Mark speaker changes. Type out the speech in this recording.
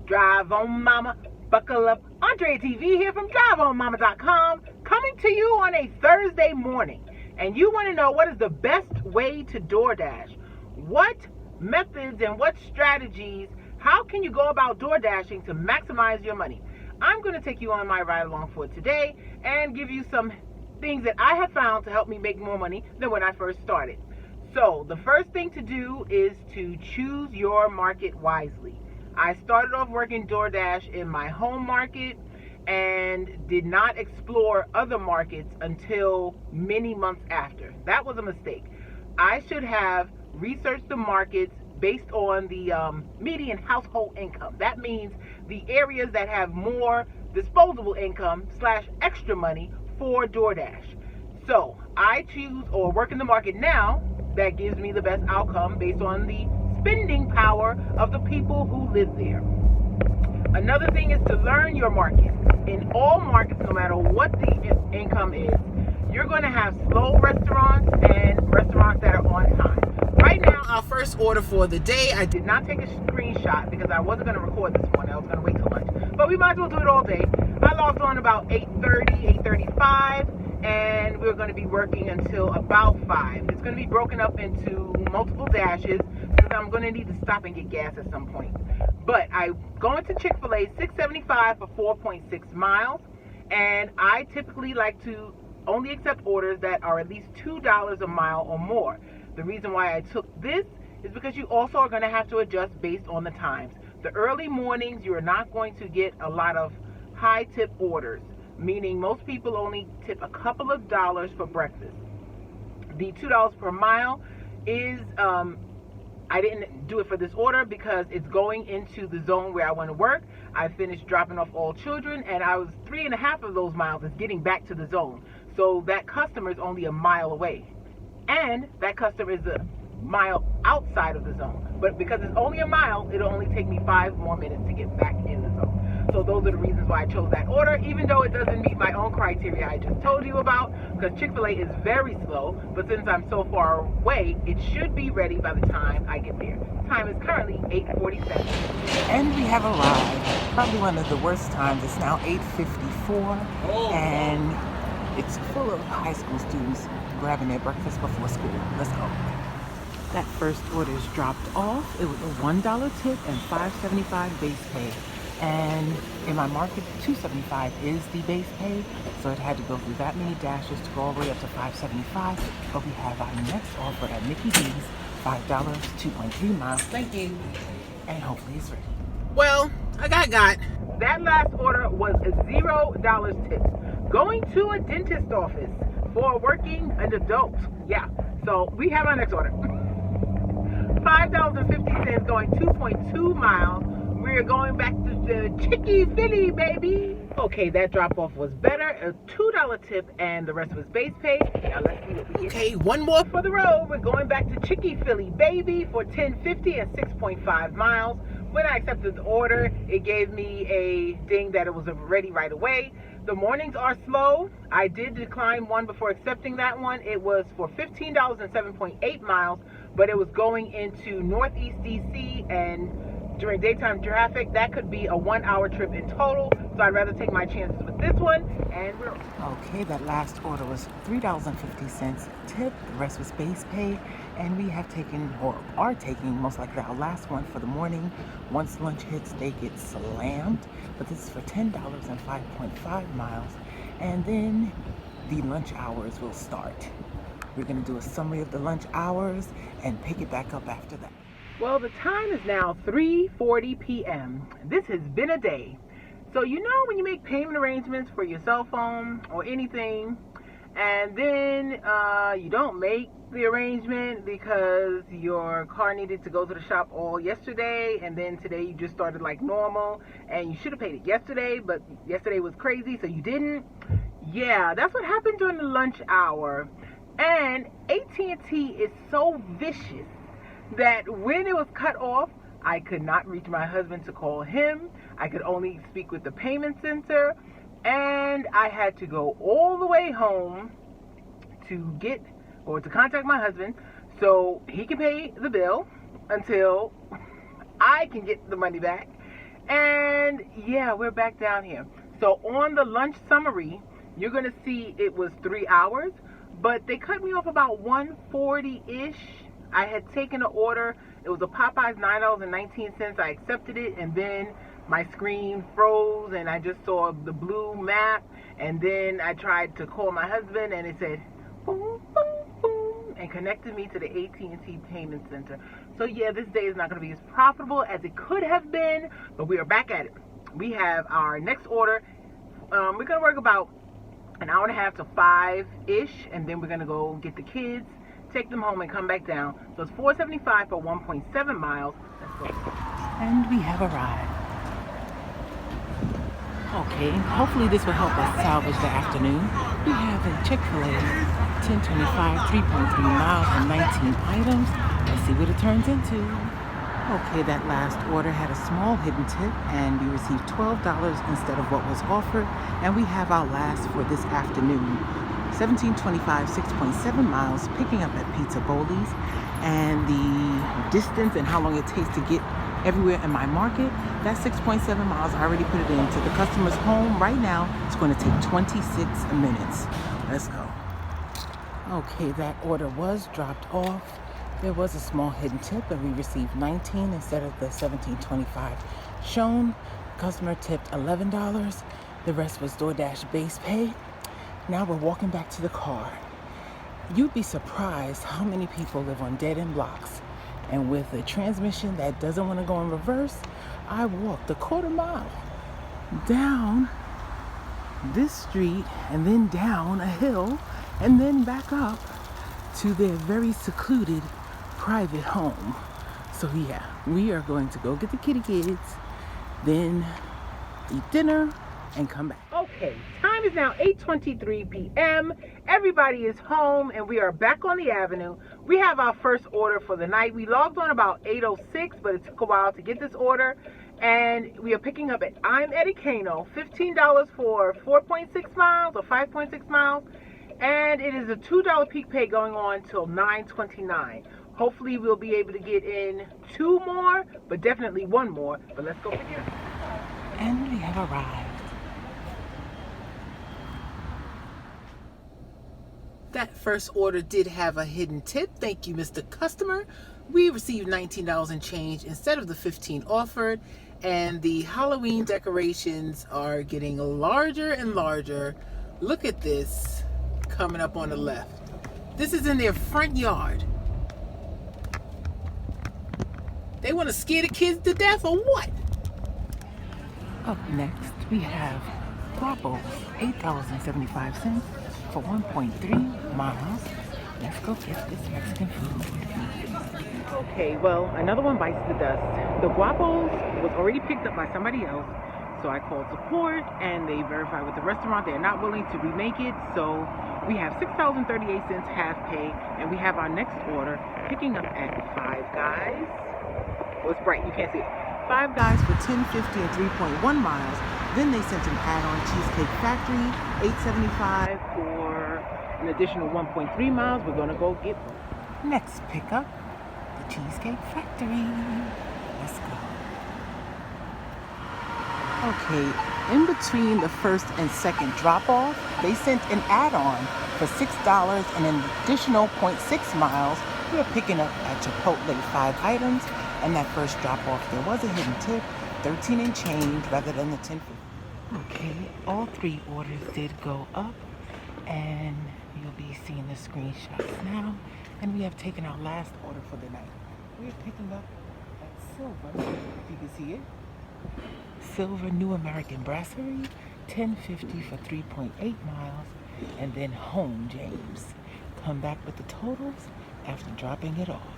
Speaker 1: Drive on Mama, buckle up. Andrea TV here from driveonmama.com, coming to you on a Thursday morning. And you want to know what is the best way to Doordash? What methods and what strategies, how can you go about Doordashing to maximize your money? I'm going to take you on my ride along for today and give you some things that I have found to help me make more money than when I first started. So the first thing to do is to choose your market wisely. I started off working Doordash in my home market and did not explore other markets until many months after. That was a mistake. I should have researched the markets based on the median household income. That means the areas that have more disposable income / extra money for Doordash. So I choose or work in the market now that gives me the best outcome based on the spending power of the people who live there. Another thing is to learn your market. In all markets, no matter what the income is, you're going to have slow restaurants and restaurants that are on time. Right now, our first order for the day, I did not take a screenshot because I wasn't going to record this morning. I was going to wait till lunch. But we might as well do it all day. I logged on about 8:30, 8:35, and we're going to be working until about 5. It's going to be broken up into multiple dashes because I'm going to need to stop and get gas at some point. But I go into Chick-fil-A, $6.75 for 4.6 miles, and I typically like to only accept orders that are at least $2 a mile or more. The reason why I took this is because you also are going to have to adjust based on the times. The early mornings, you are not going to get a lot of high tip orders, meaning most people only tip a couple of dollars for breakfast. The $2 per mile is, I didn't do it for this order because it's going into the zone where I want to work. I finished dropping off all children, and I was 3.5 of those miles is getting back to the zone. So that customer is only a mile away. And that customer is a mile outside of the zone. But because it's only a mile, it'll only take me 5 more minutes to get back in the zone. So those are the reasons why I chose that order, even though it doesn't meet my own criteria I just told you about, because Chick-fil-A is very slow, but since I'm so far away, it should be ready by the time I get there. Time is currently 8:47.
Speaker 2: And we have arrived. Probably one of the worst times. It's now 8:54, and it's full of high school students grabbing their breakfast before school. Let's go. That first order is dropped off. It was a $1 tip and $5.75 base pay. And in my market, $2.75 is the base pay, so it had to go through that many dashes to go all the way up to $5.75. But we have our next offer at Mickey D's, $5, 2.3 miles. Thank you. And hopefully it's ready.
Speaker 1: Well, I got. That last order was a $0 tip. Going to a dentist office for working an adult. Yeah, so we have our next order. $5.50 going 2.2 miles. We're going back to the Chicky Philly, baby. Okay, that drop-off was better. A $2 tip, and the rest was base pay. Now let's see what we get. Okay, one more for the road. We're going back to Chicky Philly, baby, for $10.50 and 6.5 miles. When I accepted the order, it gave me a ding that it was ready right away. The mornings are slow. I did decline one before accepting that one. It was for $15 and 7.8 miles, but it was going into Northeast DC, and during daytime traffic, that could be a 1-hour trip in total. So I'd rather take my chances with this one. And we're
Speaker 2: okay. That last order was $3.50 tip. The rest was base pay. And we have taken, or are taking, most likely our last one for the morning. Once lunch hits, they get slammed. But this is for $10 and 5.5 miles. And then the lunch hours will start. We're going to do a summary of the lunch hours and pick it back up after that.
Speaker 1: Well, the time is now 3:40 p.m. This has been a day. So you know when you make payment arrangements for your cell phone or anything, and then you don't make the arrangement because your car needed to go to the shop all yesterday, and then today you just started like normal, and you should have paid it yesterday, but yesterday was crazy, so you didn't. Yeah, that's what happened during the lunch hour. And AT&T is so vicious that when it was cut off, I could not reach my husband to call him. I could only speak with the payment center, and I had to go all the way home to contact my husband so he can pay the bill until I can get the money back. And Yeah, we're back down here. So on the lunch summary, you're going to see it was 3 hours, but they cut me off about 1:40-ish. I had taken an order. It was a Popeyes $9.19. I accepted it, and then my screen froze, and I just saw the blue map, and then I tried to call my husband, and it said, boom, boom, boom, and connected me to the AT&T Payment Center. So yeah, this day is not going to be as profitable as it could have been, but we are back at it. We have our next order. We're going to work about an hour and a half to 5-ish, and then we're going to go get the kids, take them home, and come back down. So it's $4.75 for 1.7 miles. Let's go.
Speaker 2: And we have arrived. Okay, hopefully this will help us salvage the afternoon. We have a Chick-fil-A, 1025, 3.3 miles and 19 items. Let's see what it turns into. Okay, that last order had a small hidden tip, and we received $12 instead of what was offered. And we have our last for this afternoon. 1725, 6.7 miles, picking up at Pizza Bowlies. And the distance and how long it takes to get everywhere in my market, that's 6.7 miles. I already put it into the customer's home. Right now, it's going to take 26 minutes. Let's go. Okay, that order was dropped off. There was a small hidden tip, and we received 19 instead of the 17.25 shown. Customer tipped $11. The rest was Doordash base pay. Now we're walking back to the car. You'd be surprised how many people live on dead-end blocks. And with a transmission that doesn't want to go in reverse, I walked a quarter mile down this street and then down a hill and then back up to their very secluded private home. So yeah, we are going to go get the kitty kids, then eat dinner and come back.
Speaker 1: Okay, time is now 8:23 p.m. Everybody is home, and we are back on the avenue. We have our first order for the night. We logged on about 8:06, but it took a while to get this order. And we are picking up at I'm Eddie Kano, $15 for 4.6 miles or 5.6 miles. And it is a $2 peak pay going on till 9:29. Hopefully we'll be able to get in 2 more, but definitely 1 more. But let's go figure it out.
Speaker 2: And we have arrived. That first order did have a hidden tip. Thank you, Mr. Customer. We received $19 and change instead of the $15 offered. And the Halloween decorations are getting larger and larger. Look at this coming up on the left. This is in their front yard. They want to scare the kids to death or what? Up next, we have guapos, $8.75 for 1.3 miles. Let's go get this Mexican food.
Speaker 1: Okay, well, another one bites the dust. The guapos was already picked up by somebody else, so I called support, and they verified with the restaurant they're not willing to remake it, so we have $6.38 half pay, and we have our next order picking up at Five Guys. Well, it's bright, you can't see it.
Speaker 2: Five Guys for $10.50 and 3.1 miles. Then they sent an add-on Cheesecake Factory, $8.75
Speaker 1: for an additional 1.3 miles. We're gonna go get one.
Speaker 2: Next pickup, the Cheesecake Factory. Let's go. Okay, in between the first and second drop-off, they sent an add-on for $6 and an additional 0.6 miles. We're picking up at Chipotle 5 items, and that first drop-off, there was a hidden tip, 13 and change rather than the 10. Okay, all 3 orders did go up, and you'll be seeing the screenshots now. And we have taken our last order for the night. We're picking up at Silver, if you can see it. Silver New American Brasserie, $10.50 for 3.8 miles. And then Home James. Come back with the totals after dropping it off.